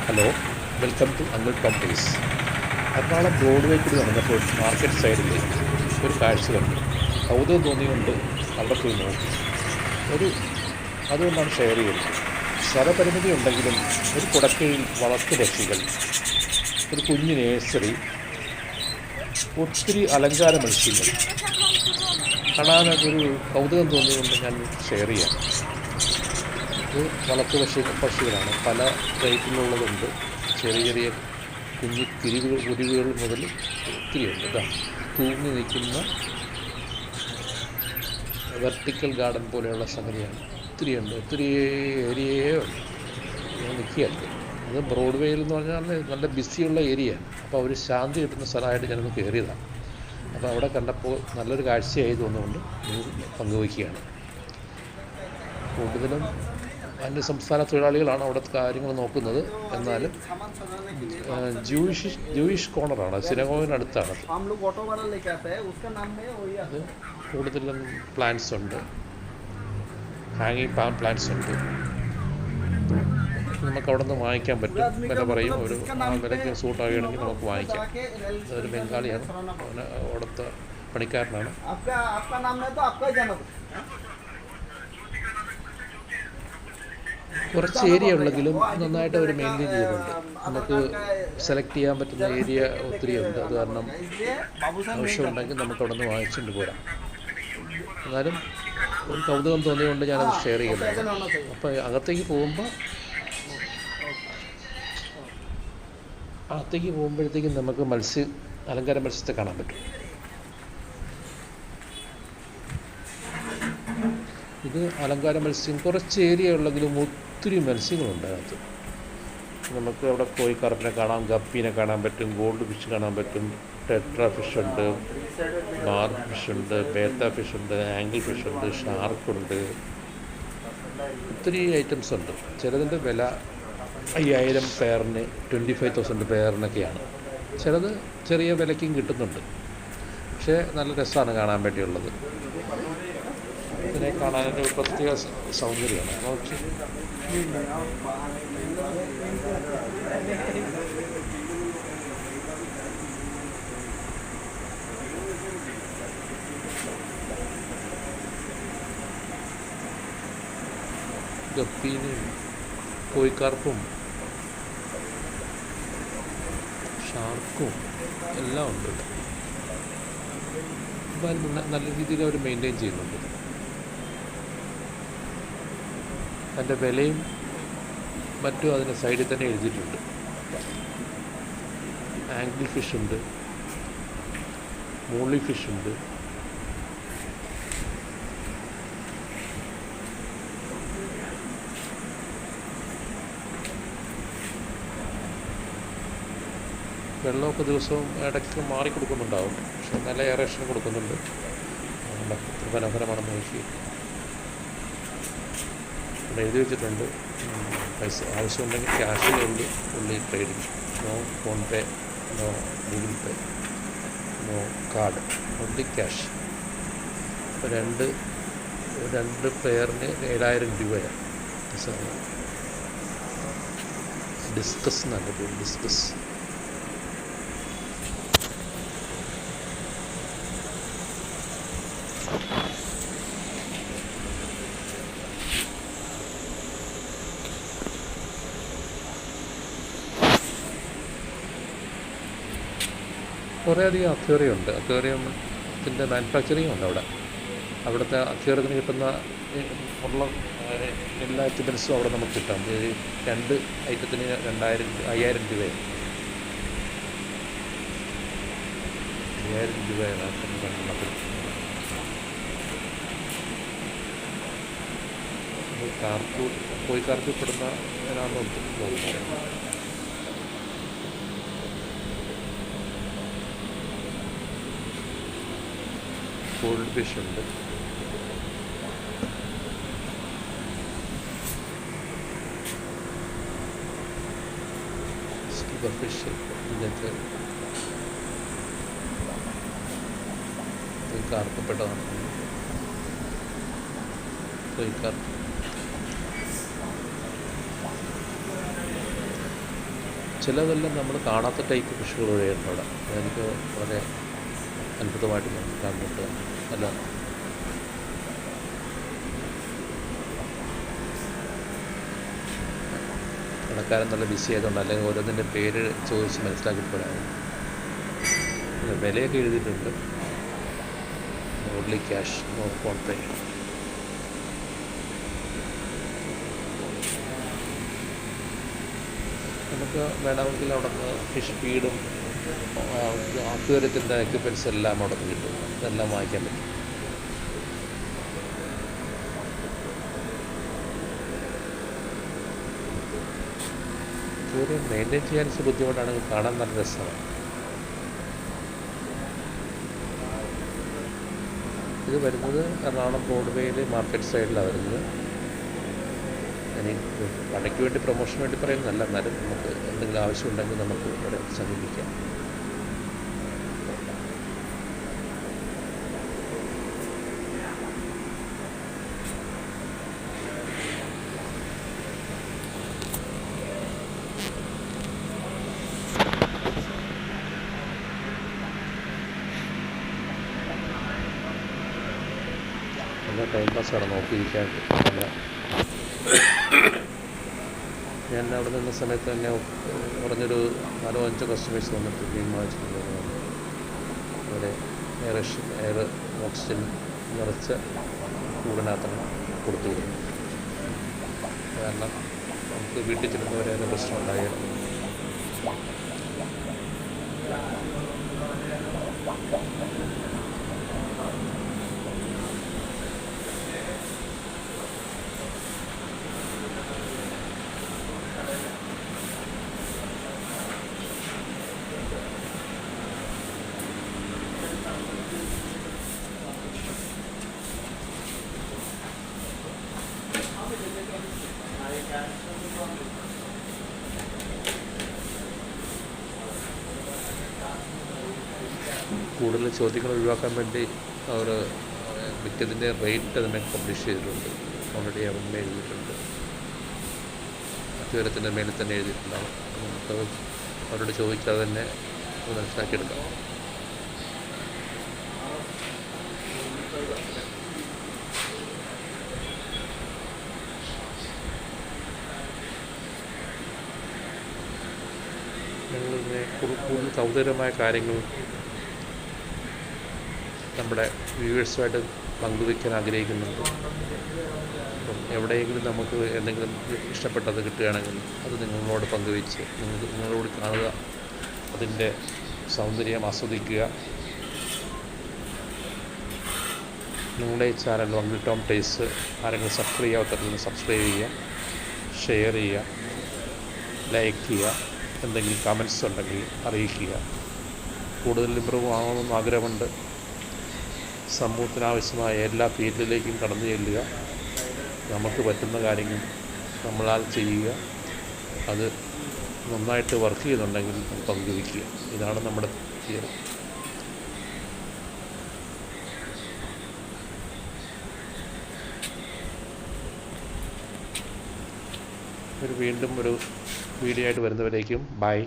Hello, welcome to uncle Tom tastes. Ernakulam Broadway കൂടി നടന്നപ്പോൾ market സൈഡിൽ ഒരു കാഴ്ച കണ്ടു. കൗതുകം തോന്നിയുകൊണ്ട് അവിടെ പോയി നോക്കി. അതുകൊണ്ടാണ് ഷെയർ ചെയ്യുന്നത്. സ്ഥലപരിമിതി ഉണ്ടെങ്കിലും ഒരു കുടക്കീഴിൽ വളർത്തു പക്ഷികൾ, ഒരു കുഞ്ഞു നേഴ്സറി, ഒത്തിരി അലങ്കാര മത്സ്യങ്ങൾ കാണാനൊരു കൗതുകം തോന്നിയുകൊണ്ട് ഞാൻ ഷെയർ ചെയ്യാം. ഇത് വളർത്തു പക്ഷികളാണ്. പല റേറ്റിലുള്ളതുണ്ട്. ചെറിയ ചെറിയ കുഞ്ഞു കുരുവികൾ മുതൽ ഒത്തിരിയുണ്ട്. ഇതാ തൂങ്ങി നിൽക്കുന്ന വെർട്ടിക്കൽ ഗാർഡൻ പോലെയുള്ള സംഗതിയാണ്. ഒത്തിരിയുണ്ട്. ഒത്തിരി ഏരിയയേ ഉണ്ട്. ഞാൻ നിൽക്കുകയല്ല. അത് ബ്രോഡ്വേയിൽ എന്ന് പറഞ്ഞാൽ നല്ല ബിസിയുള്ള ഏരിയയാണ്. അപ്പോൾ ഒരു ശാന്തി കിട്ടുന്ന സ്ഥലമായിട്ട് ഞാനൊന്ന് കയറിയതാണ്. അപ്പോൾ അവിടെ കണ്ടപ്പോൾ നല്ലൊരു കാഴ്ചയായി തോന്നുകൊണ്ട് പങ്കുവയ്ക്കുകയാണ്. കൂടുതലും അന്യസംസ്ഥാന തൊഴിലാളികളാണ് അവിടുത്തെ കാര്യങ്ങൾ നോക്കുന്നത്. എന്നാലും ജൂയിഷ് കോർണറാണ്, സിനഗോഗിനടുത്താണ്. അത് കൂടുതലും പ്ലാന്റ്സ് ഉണ്ട്, ഹാങ്ങിങ് പ്ലാന്റ്സ് ഉണ്ട്. നമുക്ക് അവിടെ നിന്ന് വാങ്ങിക്കാൻ പറ്റും. വില പറയും. ആ വിലയ്ക്ക് സൂട്ടാവുകയാണെങ്കിൽ നമുക്ക് വാങ്ങിക്കാം. അതൊരു ബംഗാളിയാണ്, അവിടുത്തെ പണിക്കാരനാണ്. കുറച്ച് ഏരിയ ഉള്ളെങ്കിലും നന്നായിട്ട് അവർ മെയിൻറ്റെയിൻ ചെയ്യുന്നുണ്ട്. നമുക്ക് സെലക്ട് ചെയ്യാൻ പറ്റുന്ന ഏരിയ ഒത്തിരി ഉണ്ട്. അത് കാരണം ആവശ്യമുണ്ടെങ്കിൽ നമുക്ക് അവിടെ നിന്ന് വാങ്ങിച്ചുകൊണ്ട് പോരാം. എന്നാലും ഒരു കൗതുകം തോന്നിയുകൊണ്ട് ഞാനത് ഷെയർ ചെയ്യുന്നത്. അപ്പോൾ അകത്തേക്ക് പോകുമ്പോഴത്തേക്കും നമുക്ക് അലങ്കാര മത്സ്യത്തെ കാണാൻ പറ്റും. ഇത് അലങ്കാര മത്സ്യം. കുറച്ച് ഏരിയ ഉള്ളെങ്കിലും ഒത്തിരി മത്സ്യങ്ങളുണ്ട് അതിനകത്ത്. നമുക്ക് അവിടെ കോഴിക്കാർപ്പിനെ കാണാം, ഗപ്പീനെ കാണാൻ പറ്റും, ഗോൾഡ് ഫിഷ് കാണാൻ പറ്റും, ടെട്ര ഫിഷ് ഉണ്ട്, ബാർ ഫിഷ് ഉണ്ട്, ബേത്ത ഫിഷ് ഉണ്ട്, ആംഗിൾ ഫിഷ് ഉണ്ട്, ഷാർക്കുണ്ട്. ഒത്തിരി ഐറ്റംസ് ഉണ്ട്. ചിലതിൻ്റെ വില 5000 പെയറിന്, 25,000 പെയറിനൊക്കെയാണ്. ചിലത് ചെറിയ വിലയ്ക്കും കിട്ടുന്നുണ്ട്. പക്ഷേ നല്ല രസമാണ് കാണാൻ വേണ്ടിയുള്ളത്. ഇതിനെ കാണാനൊരു പ്രത്യേക സൗന്ദര്യമാണ്. നോക്കി ഗപ്പീനും കോഴിക്കാർപ്പും ഷാർക്കും എല്ലാം ഉണ്ട്. നല്ല രീതിയിൽ അവർ മെയിൻറ്റെയിൻ ചെയ്യുന്നുണ്ട്. അതിൻ്റെ വിലയും മറ്റും അതിൻ്റെ സൈഡിൽ തന്നെ എഴുതിയിട്ടുണ്ട്. ആംഗിൾ ഫിഷ് ഉണ്ട്, മൂളി ഫിഷ് ഉണ്ട്, വെള്ളമൊക്കെ ദിവസവും ഇടയ്ക്ക് മാറി കൊടുക്കുന്നുണ്ടാവും. പക്ഷെ നല്ല എയറേഷൻ കൊടുക്കുന്നുണ്ട്. മനോഹരമാണെന്ന് നോക്കി ഇവിടെ എഴുതി വെച്ചിട്ടുണ്ട്. പൈസ ആവശ്യമുണ്ടെങ്കിൽ ക്യാഷിലേ ഉള്ളി trading. No PhonePe, no Google Pay, no card, only cash. ഇപ്പോൾ രണ്ട് പെയറിന് 7000 രൂപയാണ്. ഡിസ്കസ് എന്നല്ല പേര്, ഡിസ്കസ്. കുറേയധികം അക്വേറിയം ഉണ്ട്. അക്വേറിയത്തിൻ്റെ മാനുഫാക്ചറിങ് ഉണ്ട് അവിടെ. അവിടുത്തെ അക്വേറിയത്തിന് കിട്ടുന്ന ഉള്ള എല്ലാ എക്യുപ്മെൻസും അവിടെ നമുക്ക് കിട്ടാം. 2 ഐറ്റത്തിന് 5000 രൂപയാണ്. 5000 രൂപയാണ് കോഴിക്കാർപ്പിൽപ്പെടുന്ന ഏതാണെന്ന് തോന്നുന്നത്. ഗോൾഡ് ഫിഷ് ഉണ്ട്, സ്കിപ്പർ ഫിഷ്, ഇങ്ങനത്തെ കാർക്കപ്പെട്ടതാണ്. കോഴിക്കാർപ്പ് ചിലതെല്ലാം നമ്മൾ കാണാത്ത ടൈപ്പ് ഫിഷുകൾ വരെയുണ്ട് അവിടെ. അതെനിക്ക് വളരെ അത്ഭുതമായിട്ട് കണ്ടിട്ട് നല്ല കടക്കാരൻ നല്ല ബിസി ആയതുകൊണ്ട്, അല്ലെങ്കിൽ ഓരോന്നിൻ്റെ പേര് ചോദിച്ച് മനസ്സിലാക്കിപ്പോഴാണ്. വിലയൊക്കെ എഴുതിയിട്ടുണ്ട്. Only cash, no PhonePe. നമുക്ക് വേണമെങ്കിൽ അവിടെ നിന്ന് ഫിഷ് ഫീഡും അക്വേറിയത്തിൻ്റെ എക്യുപ്മെൻറ്റ്സ് എല്ലാം അവിടെ നിന്ന് കിട്ടും. ഇതെല്ലാം വാങ്ങിക്കാൻ പറ്റും. അക്വേറിയം മെയിൻറ്റെയിൻ ചെയ്യാൻ ബുദ്ധിമുട്ടാണെങ്കിൽ കാണാൻ നല്ല രസമാണ്. ഇത് വരുന്നത് എറണാകുളം ബ്രോഡ്വേയിൽ മാർക്കറ്റ് സൈഡിലാണ് വരുന്നത്. ഇനി കടയ്ക്ക് വേണ്ടി പ്രൊമോഷന് വേണ്ടി പറയുന്നതല്ല, എന്നാലും നമുക്ക് എന്തെങ്കിലും ആവശ്യമുണ്ടെങ്കിൽ നമുക്ക് ഇവിടെ സമീപിക്കാം. നല്ല ടൈം പാസ്സാണ് നോക്കിയിരിക്കാൻ. നല്ല ഞാൻ അവിടെ നിന്ന സമയത്ത് തന്നെ പറഞ്ഞൊരു 4-5 കസ്റ്റമേഴ്സ് വന്നിട്ട് മീൻ വാങ്ങിച്ചിട്ടുണ്ടായിരുന്നു. അവിടെ എയർ ഓക്സിജൻ നിറച്ച കൂടിനകത്താണ് കൊടുത്തു വിടുന്നത്. കാരണം നമുക്ക് വീട്ടിൽ ചെല്ലുന്നവരെ അതിന് പ്രശ്നം ഉണ്ടായാലും കൂടുതൽ ചോദ്യങ്ങൾ ഒഴിവാക്കാൻ വേണ്ടി അവർ മിക്കതിൻ്റെ റേറ്റ് തന്നെ പബ്ലിഷ് ചെയ്തിട്ടുണ്ട്. ഓൾറെഡി അവിടെ എഴുതിയിട്ടുണ്ട്. അക്വേറിയത്തിൻ്റെ മേലിൽ തന്നെ എഴുതിയിട്ടുണ്ടാവും. നമുക്ക് അവരോട് ചോദിക്കാതെ തന്നെ മനസ്സിലാക്കിയെടുക്കാം. ഞങ്ങളിങ്ങനെ കൂടുതൽ കൗതുകരമായ കാര്യങ്ങൾ നമ്മുടെ വ്യൂവേഴ്സുമായിട്ട് പങ്കുവയ്ക്കാൻ ആഗ്രഹിക്കുന്നുണ്ട്. അപ്പം എവിടെയെങ്കിലും നമുക്ക് എന്തെങ്കിലും ഇഷ്ടപ്പെട്ടത് കിട്ടുകയാണെങ്കിൽ അത് നിങ്ങളോട് പങ്കുവെച്ച് നിങ്ങളോട് കാണുക, അതിൻ്റെ സൗന്ദര്യം ആസ്വദിക്കുക. നിങ്ങളുടെ ഈ ചാനൽ വങ്കിൾ ടോം ടേസ്റ്റ് ആരെങ്കിലും സബ്സ്ക്രൈബ് ചെയ്യാത്തവർക്ക് സബ്സ്ക്രൈബ് ചെയ്യുക, ഷെയർ ചെയ്യുക, ലൈക്ക് ചെയ്യുക. എന്തെങ്കിലും കമൻസ് ഉണ്ടെങ്കിൽ അറിയിക്കുക. കൂടുതൽ ഇമ്പ്രൂവ് ആവണമെന്ന് ആഗ്രഹമുണ്ട്. സമൂഹത്തിനാവശ്യമായ എല്ലാ ഫീൽഡിലേക്കും കടന്നു ചെല്ലുക. നമുക്ക് പറ്റുന്ന കാര്യങ്ങൾ നമ്മളാൽ ചെയ്യുക. അത് നന്നായിട്ട് വർക്ക് ചെയ്യുന്നുണ്ടെങ്കിൽ പങ്കുവയ്ക്കുക. ഇതാണ് നമ്മുടെ തീയതി. വീണ്ടും ഒരു വീഡിയോ ആയിട്ട് വരുന്നവരേക്കും ബൈ.